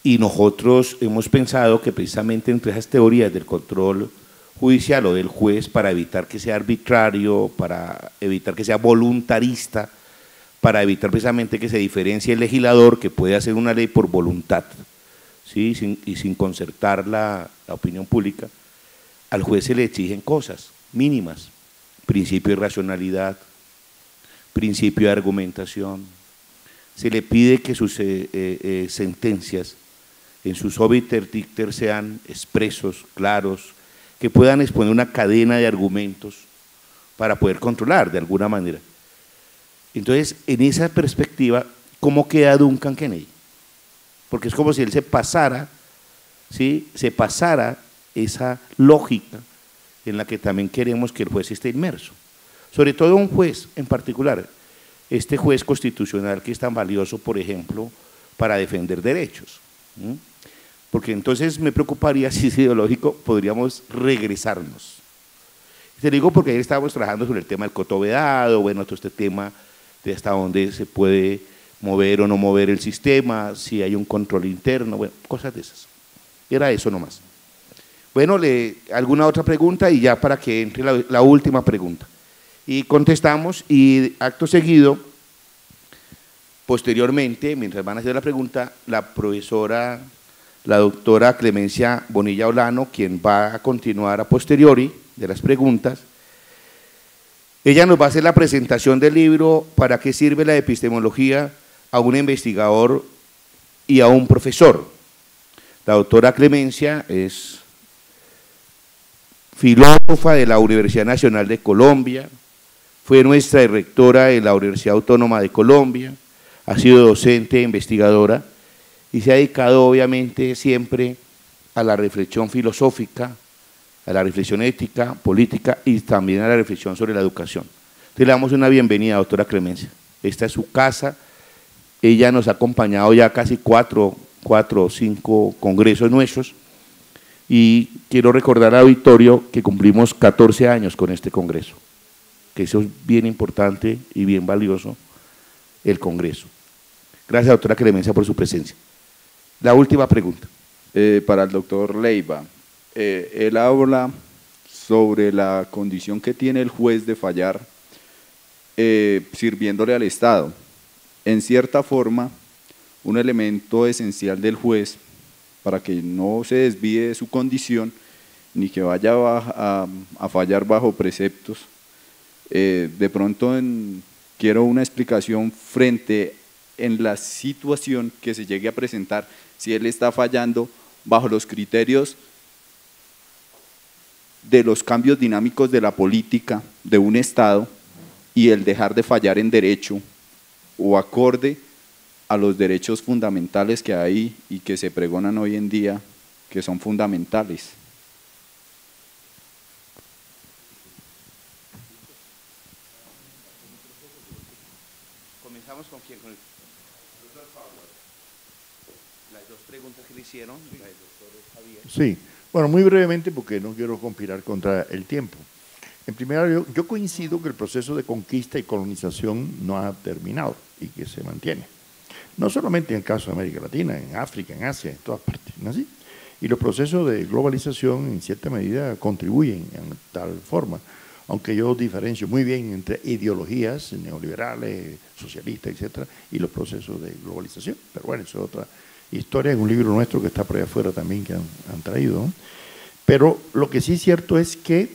Y nosotros hemos pensado que precisamente entre esas teorías del control judicial o del juez, para evitar que sea arbitrario, para evitar que sea voluntarista, para evitar precisamente que se diferencie el legislador que puede hacer una ley por voluntad, ¿sí? sin concertar la opinión pública, al juez se le exigen cosas mínimas, principio de racionalidad, principio de argumentación, se le pide que sus sentencias en sus obiter dicter sean expresos, claros, que puedan exponer una cadena de argumentos para poder controlar de alguna manera. Entonces, en esa perspectiva, ¿cómo queda Duncan Kennedy? Porque es como si él se pasara, ¿sí? Se pasara esa lógica en la que también queremos que el juez esté inmerso. Sobre todo un juez en particular, este juez constitucional que es tan valioso, por ejemplo, para defender derechos. Porque entonces me preocuparía si es ideológico, podríamos regresarnos. Te digo porque ayer estábamos trabajando sobre el tema del coto vedado, bueno, todo este tema de hasta dónde se puede mover o no mover el sistema, si hay un control interno, bueno, cosas de esas. Era eso nomás. Bueno, ¿alguna otra pregunta? Y ya para que entre la última pregunta. Y contestamos, y acto seguido, posteriormente, mientras van a hacer la pregunta, la profesora, la doctora Clemencia Bonilla Olano, quien va a continuar a posteriori de las preguntas, Ella nos va a hacer la presentación del libro ¿Para qué sirve la epistemología a un investigador y a un profesor? La doctora Clemencia es filósofa de la Universidad Nacional de Colombia, fue nuestra rectora en la Universidad Autónoma de Colombia, ha sido docente e investigadora y se ha dedicado obviamente siempre a la reflexión filosófica, a la reflexión ética, política y también a la reflexión sobre la educación. Entonces le damos una bienvenida, doctora Clemencia. Esta es su casa, ella nos ha acompañado ya casi cuatro o cinco congresos nuestros y quiero recordar al auditorio que cumplimos 14 años con este congreso, que eso es bien importante y bien valioso, el congreso. Gracias, doctora Clemencia, por su presencia. La última pregunta. Para el doctor Leiva, él habla sobre la condición que tiene el juez de fallar sirviéndole al Estado. En cierta forma, un elemento esencial del juez, para que no se desvíe de su condición, ni que vaya a fallar bajo preceptos, de pronto quiero una explicación frente en la situación que se llegue a presentar, si él está fallando bajo los criterios de los cambios dinámicos de la política de un Estado y el dejar de fallar en derecho o acorde a los derechos fundamentales que hay y que se pregonan hoy en día, que son fundamentales. Comenzamos con quién, con el doctor Pablo. Las dos preguntas que le hicieron, la del doctor Javier. Sí, bueno, muy brevemente porque no quiero conspirar contra el tiempo. En primer lugar, yo coincido que el proceso de conquista y colonización no ha terminado y que se mantiene. No solamente en el caso de América Latina, en África, en Asia, en todas partes, ¿no es así? Y los procesos de globalización en cierta medida contribuyen en tal forma, aunque yo diferencio muy bien entre ideologías neoliberales, socialistas, etcétera, y los procesos de globalización. Pero bueno, eso es otra historia en un libro nuestro que está por allá afuera también que han traído, ¿no? Pero lo que sí es cierto es que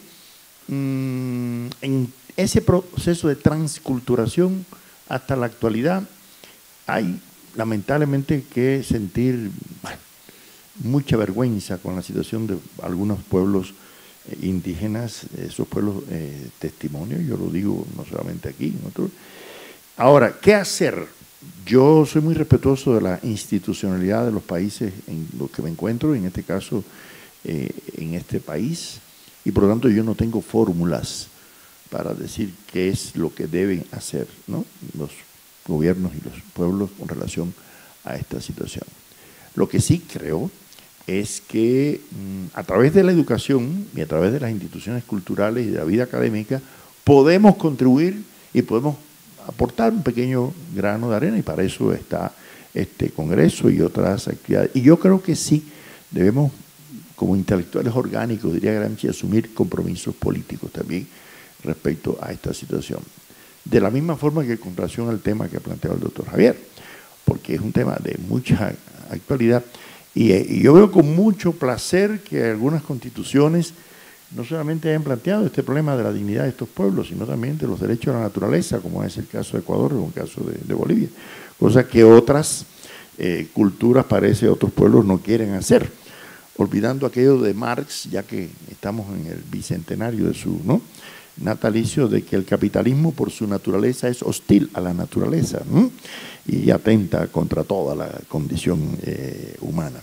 en ese proceso de transculturación hasta la actualidad hay lamentablemente que sentir mucha vergüenza con la situación de algunos pueblos indígenas, esos pueblos testimonio, yo lo digo no solamente aquí, en otros. Ahora, ¿qué hacer? Yo soy muy respetuoso de la institucionalidad de los países en los que me encuentro, en este caso en este país, y por lo tanto yo no tengo fórmulas para decir qué es lo que deben hacer, ¿no?, los gobiernos y los pueblos con relación a esta situación. Lo que sí creo es que a través de la educación y a través de las instituciones culturales y de la vida académica podemos contribuir y podemos aportar un pequeño grano de arena, y para eso está este congreso y otras actividades. Y yo creo que sí debemos, como intelectuales orgánicos, diría Gramsci, asumir compromisos políticos también respecto a esta situación. De la misma forma que con relación al tema que ha planteado el doctor Javier, porque es un tema de mucha actualidad, y yo veo con mucho placer que algunas constituciones no solamente hayan planteado este problema de la dignidad de estos pueblos, sino también de los derechos de la naturaleza, como es el caso de Ecuador o el caso de Bolivia, cosa que otras culturas, parece, otros pueblos no quieren hacer, olvidando aquello de Marx, ya que estamos en el bicentenario de su natalicio, de que el capitalismo por su naturaleza es hostil a la naturaleza y atenta contra toda la condición humana.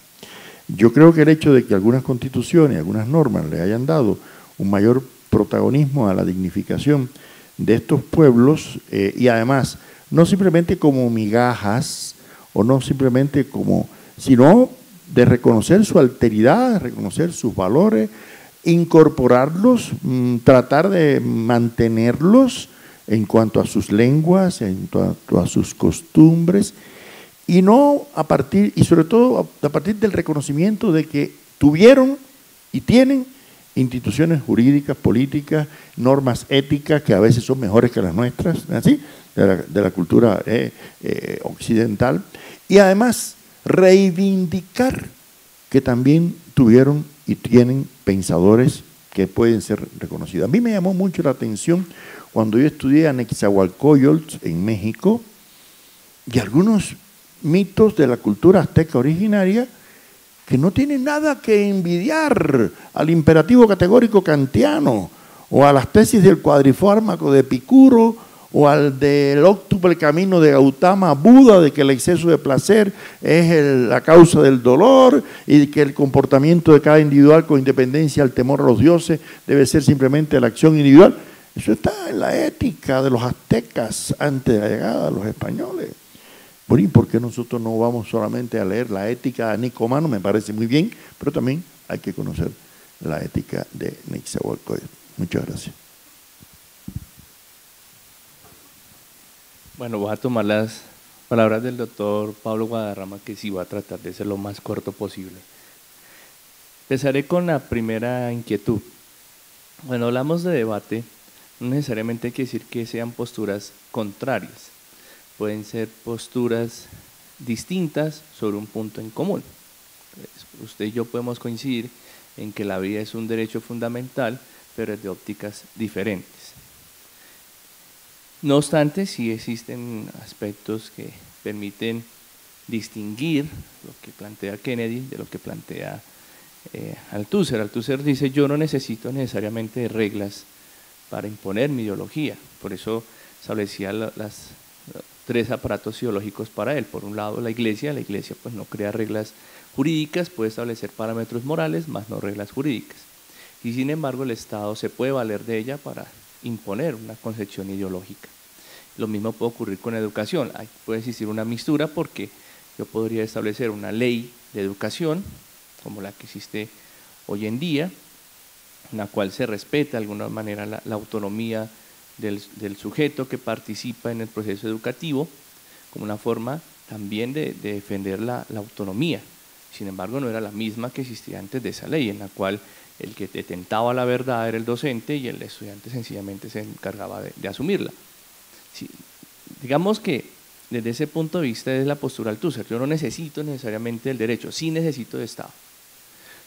Yo creo que el hecho de que algunas constituciones, algunas normas le hayan dado un mayor protagonismo a la dignificación de estos pueblos y además no simplemente como migajas o no simplemente como, sino de reconocer su alteridad, reconocer sus valores, incorporarlos, tratar de mantenerlos en cuanto a sus lenguas, en cuanto a sus costumbres, y no a partir, y sobre todo a partir del reconocimiento de que tuvieron y tienen instituciones jurídicas, políticas, normas éticas que a veces son mejores que las nuestras, ¿así?, de la cultura occidental, y además reivindicar que también tuvieron y tienen pensadores que pueden ser reconocidas. A mí me llamó mucho la atención cuando yo estudié a Nezahualcóyotl en México y algunos mitos de la cultura azteca originaria que no tienen nada que envidiar al imperativo categórico kantiano o a las tesis del cuadrifármaco de Epicuro o al del óctuple camino de Gautama Buda, de que el exceso de placer es la causa del dolor y que el comportamiento de cada individual con independencia al temor a los dioses debe ser simplemente la acción individual. Eso está en la ética de los aztecas antes de la llegada de los españoles. Bueno, ¿y por qué nosotros no vamos solamente a leer la ética de Nicomano? Me parece muy bien, pero también hay que conocer la ética de Nezahualcóyotl. Muchas gracias. Bueno, voy a tomar las palabras del doctor Pablo Guadarrama, que sí voy a tratar de ser lo más corto posible. Empezaré con la primera inquietud. Cuando hablamos de debate, no necesariamente hay que decir que sean posturas contrarias. Pueden ser posturas distintas sobre un punto en común. Usted y yo podemos coincidir en que la vida es un derecho fundamental, pero es de ópticas diferentes. No obstante, sí existen aspectos que permiten distinguir lo que plantea Kennedy de lo que plantea Althusser. Althusser dice: yo no necesito necesariamente reglas para imponer mi ideología. Por eso establecía las tres aparatos ideológicos para él. Por un lado, la iglesia pues no crea reglas jurídicas, puede establecer parámetros morales, más no reglas jurídicas. Y sin embargo, el Estado se puede valer de ella para imponer una concepción ideológica. Lo mismo puede ocurrir con educación. Puede existir una mixtura porque yo podría establecer una ley de educación, como la que existe hoy en día, en la cual se respeta de alguna manera la autonomía del sujeto que participa en el proceso educativo, como una forma también de defender la autonomía. Sin embargo, no era la misma que existía antes de esa ley, en la cual el que detentaba la verdad era el docente y el estudiante sencillamente se encargaba de asumirla. Sí, digamos que desde ese punto de vista es la postura Althusser. Yo no necesito necesariamente el derecho, sí necesito de Estado,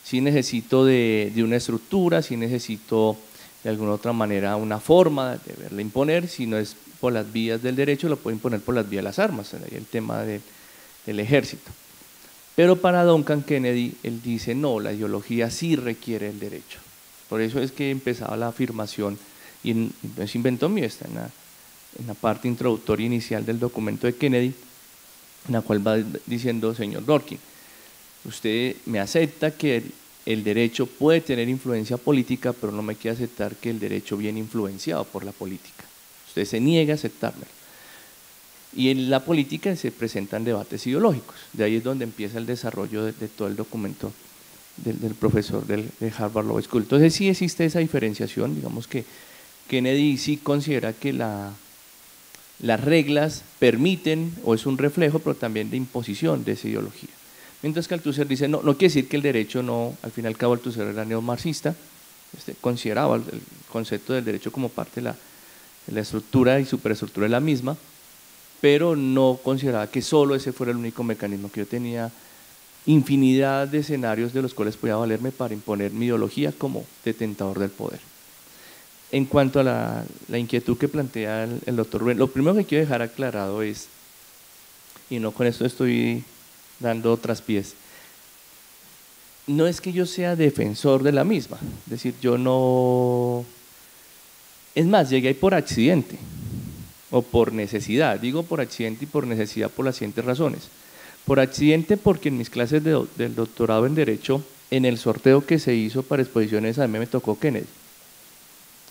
sí necesito de una estructura, sí necesito de alguna otra manera una forma de verla imponer. Si no es por las vías del derecho, lo puedo imponer por las vías de las armas, el tema del ejército. Pero para Duncan Kennedy, él dice: no, la ideología sí requiere el derecho. Por eso es que empezaba la afirmación, y no es invento mío, está en la parte introductoria inicial del documento de Kennedy, en la cual va diciendo: señor Dworkin, usted me acepta que el derecho puede tener influencia política, pero no me quiere aceptar que el derecho viene influenciado por la política. Usted se niega a aceptármelo. Y en la política se presentan debates ideológicos. De ahí es donde empieza el desarrollo de todo el documento del profesor de Harvard Law School. Entonces sí existe esa diferenciación. Digamos que Kennedy sí considera que las reglas permiten, o es un reflejo, pero también de imposición de esa ideología. Mientras que Althusser dice: no quiere decir que el derecho no, al fin y al cabo Althusser era neomarxista, consideraba el concepto del derecho como parte de la estructura y superestructura de la misma, pero no consideraba que solo ese fuera el único mecanismo, que yo tenía infinidad de escenarios de los cuales podía valerme para imponer mi ideología como detentador del poder. En cuanto a la inquietud que plantea el doctor Rubén, lo primero que quiero dejar aclarado es, y no con esto estoy dando traspiés, no es que yo sea defensor de la misma, es decir, yo no… Es más, llegué ahí por accidente o por necesidad. Digo por accidente y por necesidad por las siguientes razones. Por accidente porque en mis clases del doctorado en Derecho, en el sorteo que se hizo para exposiciones, a mí me tocó Kennedy.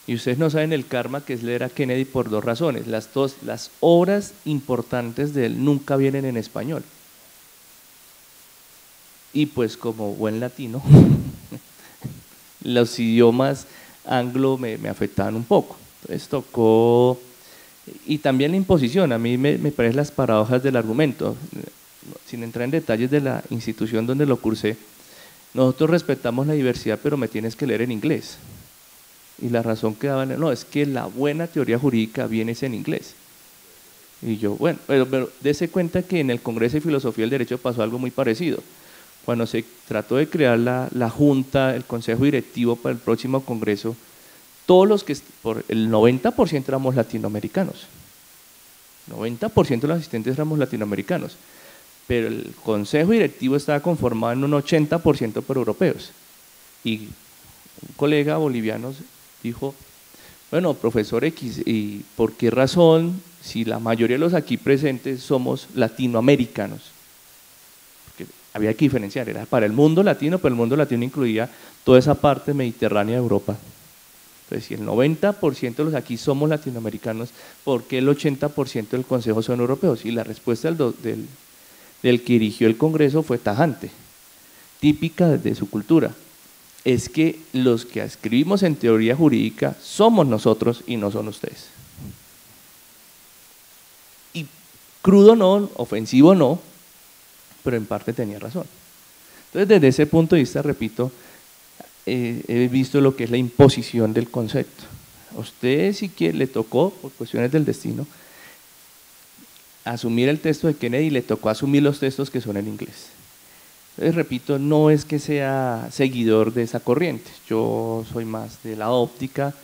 Y ustedes no saben el karma que es leer a Kennedy por dos razones. Las obras importantes de él nunca vienen en español. Y pues como buen latino, los idiomas anglo me afectaban un poco. Entonces tocó… Y también la imposición, a mí me parecen las paradojas del argumento. Sin entrar en detalles de la institución donde lo cursé, nosotros respetamos la diversidad, pero me tienes que leer en inglés. Y la razón que daban, no, es que la buena teoría jurídica viene en inglés. Y yo, bueno, pero dése cuenta que en el Congreso de Filosofía del Derecho pasó algo muy parecido, cuando se trató de crear la Junta, el Consejo Directivo para el próximo Congreso, todos los que, por el 90% éramos latinoamericanos. 90% de los asistentes éramos latinoamericanos, pero el Consejo Directivo estaba conformado en un 80% por europeos. Y un colega boliviano dijo, bueno, profesor X, ¿y por qué razón, si la mayoría de los aquí presentes somos latinoamericanos? Porque había que diferenciar, era para el mundo latino, pero el mundo latino incluía toda esa parte mediterránea de Europa. Entonces, si el 90% de los aquí somos latinoamericanos, ¿por qué el 80% del Consejo son europeos? Y la respuesta del que dirigió el Congreso fue tajante, típica de su cultura. Es que los que escribimos en teoría jurídica somos nosotros y no son ustedes. Y crudo no, ofensivo no, pero en parte tenía razón. Entonces, desde ese punto de vista, repito, he visto lo que es la imposición del concepto. A usted, si quiere, le tocó, por cuestiones del destino, asumir el texto de Kennedy y le tocó asumir los textos que son en inglés. Entonces, repito, no es que sea seguidor de esa corriente, yo soy más de la óptica,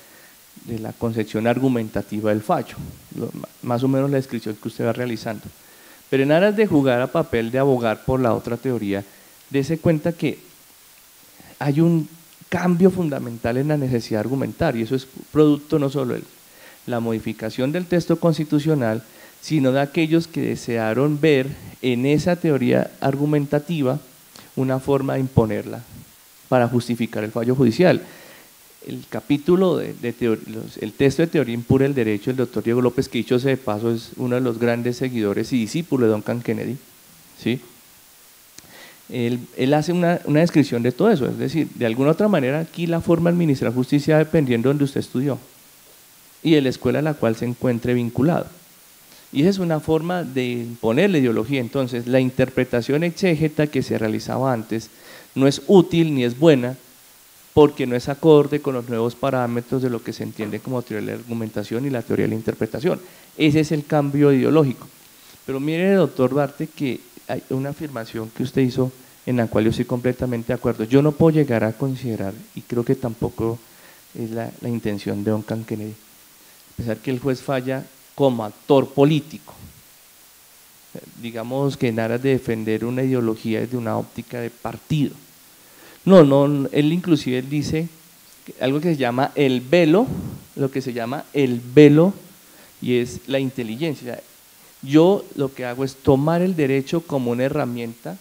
de la concepción argumentativa del fallo, más o menos la descripción que usted va realizando. Pero en aras de jugar a papel de abogar por la otra teoría, dése cuenta que hay un cambio fundamental en la necesidad de argumentar, y eso es producto no solo de la modificación del texto constitucional, sino de aquellos que desearon ver en esa teoría argumentativa una forma de imponerla para justificar el fallo judicial. El capítulo el texto de teoría impura del derecho del doctor Diego López, que dicho sea de paso es uno de los grandes seguidores y discípulos de Duncan Kennedy, ¿sí? Él hace una descripción de todo eso, es decir, de alguna otra manera aquí la forma de administrar justicia dependiendo de donde usted estudió y de la escuela a la cual se encuentre vinculado. Y esa es una forma de imponer la ideología. Entonces, la interpretación exégeta que se realizaba antes no es útil ni es buena porque no es acorde con los nuevos parámetros de lo que se entiende como teoría de la argumentación y la teoría de la interpretación. Ese es el cambio ideológico. Pero mire, doctor Duarte, que hay una afirmación que usted hizo en la cual yo estoy completamente de acuerdo. Yo no puedo llegar a considerar, y creo que tampoco es la intención de Duncan Kennedy, pensar que el juez falla como actor político, digamos que en aras de defender una ideología desde una óptica de partido. No, él inclusive dice algo que se llama el velo, lo que se llama el velo, y es la inteligencia. Yo lo que hago es tomar el derecho como una herramienta,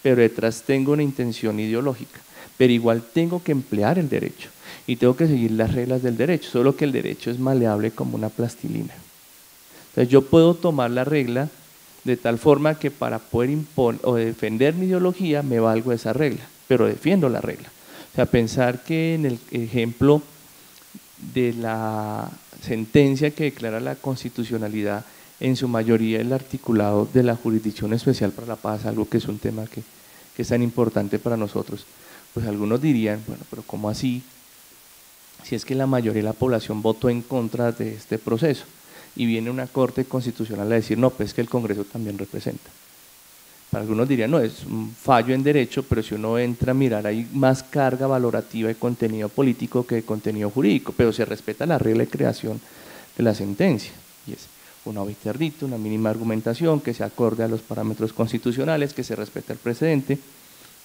pero detrás tengo una intención ideológica, pero igual tengo que emplear el derecho y tengo que seguir las reglas del derecho, solo que el derecho es maleable como una plastilina. Entonces yo puedo tomar la regla de tal forma que para poder imponer o defender mi ideología me valgo de esa regla, pero defiendo la regla. O sea, pensar que en el ejemplo de la sentencia que declara la constitucionalidad, en su mayoría el articulado de la Jurisdicción Especial para la Paz, algo que es un tema que es tan importante para nosotros, pues algunos dirían, bueno, pero ¿cómo así? Si es que la mayoría de la población votó en contra de este proceso y viene una Corte Constitucional a decir, no, pues que el Congreso también representa. Para algunos dirían, no, es un fallo en derecho, pero si uno entra a mirar hay más carga valorativa de contenido político que de contenido jurídico, pero se respeta la regla de creación de la sentencia, y es una obiterdito, una mínima argumentación que se acorde a los parámetros constitucionales, que se respeta el precedente,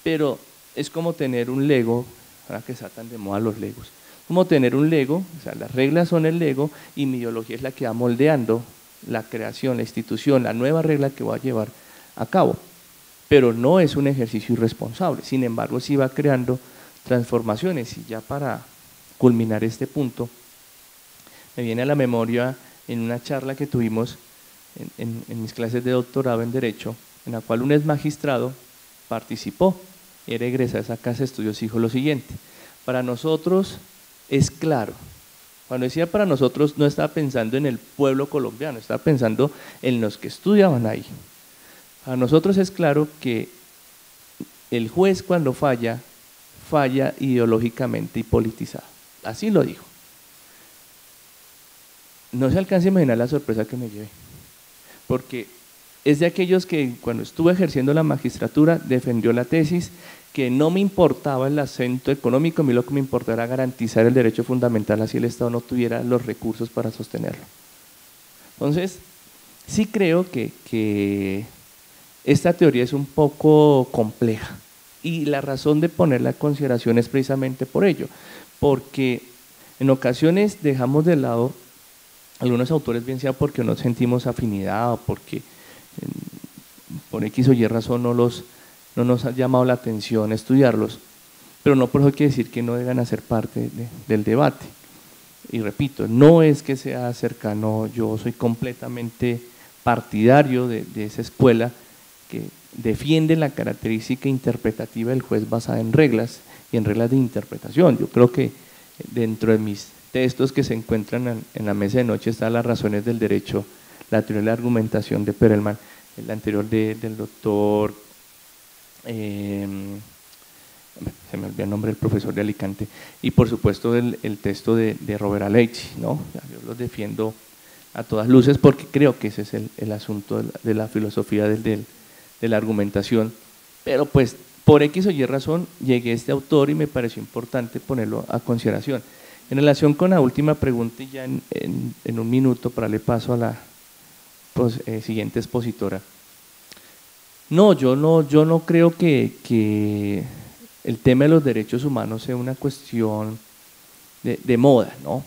pero es como tener un Lego, ahora que están tan de moda los Legos, como tener un Lego, o sea, las reglas son el Lego y mi ideología es la que va moldeando la creación, la institución, la nueva regla que voy a llevar a cabo, pero no es un ejercicio irresponsable, sin embargo sí va creando transformaciones. Y ya para culminar este punto, me viene a la memoria en una charla que tuvimos en mis clases de doctorado en Derecho, en la cual un ex magistrado participó, era egresado de esa casa de estudios, dijo lo siguiente: para nosotros es claro, cuando decía para nosotros no estaba pensando en el pueblo colombiano, estaba pensando en los que estudiaban ahí. Para nosotros es claro que el juez cuando falla, falla ideológicamente y politizado, así lo dijo. No se alcanza a imaginar la sorpresa que me llevé, porque es de aquellos que cuando estuve ejerciendo la magistratura defendió la tesis que no me importaba el acento económico, a mí lo que me importaba era garantizar el derecho fundamental así el Estado no tuviera los recursos para sostenerlo. Entonces, sí creo que esta teoría es un poco compleja y la razón de ponerla en consideración es precisamente por ello, porque en ocasiones dejamos de lado algunos autores, bien sea porque no sentimos afinidad o porque por X o Y razón no nos ha llamado la atención estudiarlos, pero no por eso quiere decir que no deban hacer parte del debate. Y repito, no es que sea cercano, yo soy completamente partidario de esa escuela que defiende la característica interpretativa del juez basada en reglas y en reglas de interpretación. Yo creo que dentro de mis textos que se encuentran en la mesa de noche están las razones del derecho, la teoría de la argumentación de Perelman, el anterior del doctor, se me olvidó el nombre del profesor de Alicante, y por supuesto el texto de Robert Alechi, ¿no? Yo los defiendo a todas luces porque creo que ese es el asunto de la filosofía de la argumentación, pero pues por X o Y razón llegué a este autor y me pareció importante ponerlo a consideración. En relación con la última pregunta, y ya en un minuto para darle paso a la siguiente expositora. No, yo no creo que el tema de los derechos humanos sea una cuestión de moda, ¿no?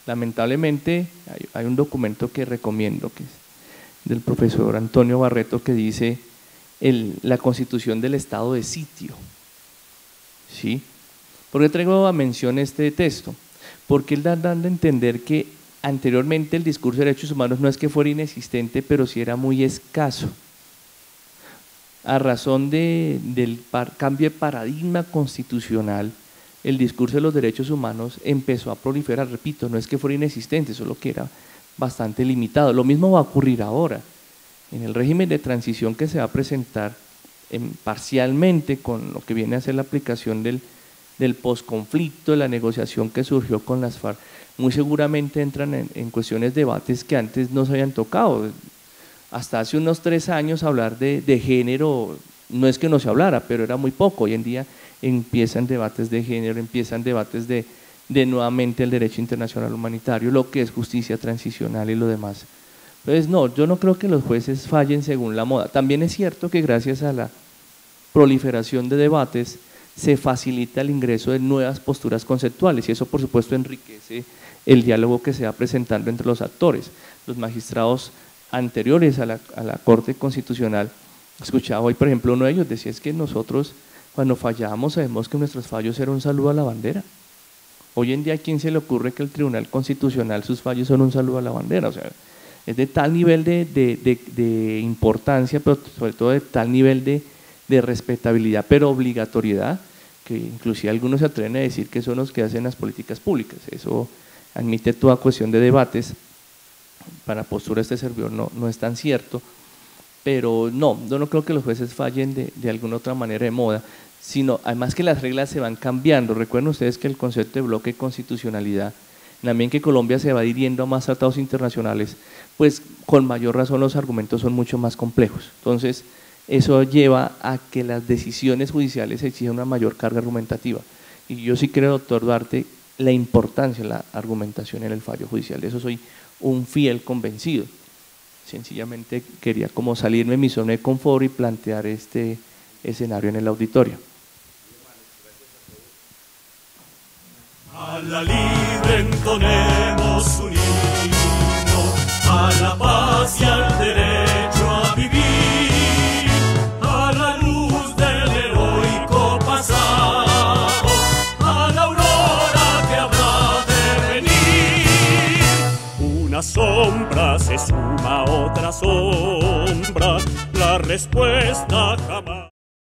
Lamentablemente hay un documento que recomiendo, que es del profesor Antonio Barreto, que dice la constitución del estado de sitio. ¿Sí? ¿Por qué traigo a mención este texto? Porque él da dando a entender que anteriormente el discurso de derechos humanos no es que fuera inexistente, pero sí era muy escaso. A razón del cambio de paradigma constitucional, el discurso de los derechos humanos empezó a proliferar. Repito, no es que fuera inexistente, solo que era bastante limitado. Lo mismo va a ocurrir ahora. En el régimen de transición que se va a presentar parcialmente con lo que viene a ser la aplicación del posconflicto, de la negociación que surgió con las FARC, muy seguramente entran en cuestiones, debates que antes no se habían tocado. Hasta hace unos 3 años hablar de género, no es que no se hablara, pero era muy poco. Hoy en día empiezan debates de género, empiezan debates de nuevamente el derecho internacional humanitario, lo que es justicia transicional y lo demás. Entonces no, yo no creo que los jueces fallen según la moda. También es cierto que gracias a la proliferación de debates se facilita el ingreso de nuevas posturas conceptuales y eso por supuesto enriquece el diálogo que se va presentando entre los actores. Los magistrados anteriores a la Corte Constitucional, escuchaba hoy por ejemplo uno de ellos, decía es que nosotros cuando fallábamos sabemos que nuestros fallos eran un saludo a la bandera. Hoy en día ¿a quién se le ocurre que el Tribunal Constitucional sus fallos son un saludo a la bandera? O sea, es de tal nivel de importancia, pero sobre todo de tal nivel de respetabilidad, pero obligatoriedad, que inclusive algunos se atreven a decir que son los que hacen las políticas públicas. Eso admite toda cuestión de debates. Para postura de este servidor no es tan cierto, pero no, yo no creo que los jueces fallen de alguna otra manera de moda, sino además que las reglas se van cambiando. Recuerden ustedes que el concepto de bloque de constitucionalidad, también que Colombia se va adhiriendo a más tratados internacionales, pues con mayor razón los argumentos son mucho más complejos. Entonces, eso lleva a que las decisiones judiciales exijan una mayor carga argumentativa. Y yo sí creo, doctor Duarte, la importancia de la argumentación en el fallo judicial. De eso soy un fiel convencido. Sencillamente quería como salirme de mi zona de confort y plantear este escenario en el auditorio. A la libre entonemos un himno, a la paz y al derecho a vivir, a la luz del heroico pasado, a la aurora que habrá de venir. Una sombra se suma a otra sombra, la respuesta jamás.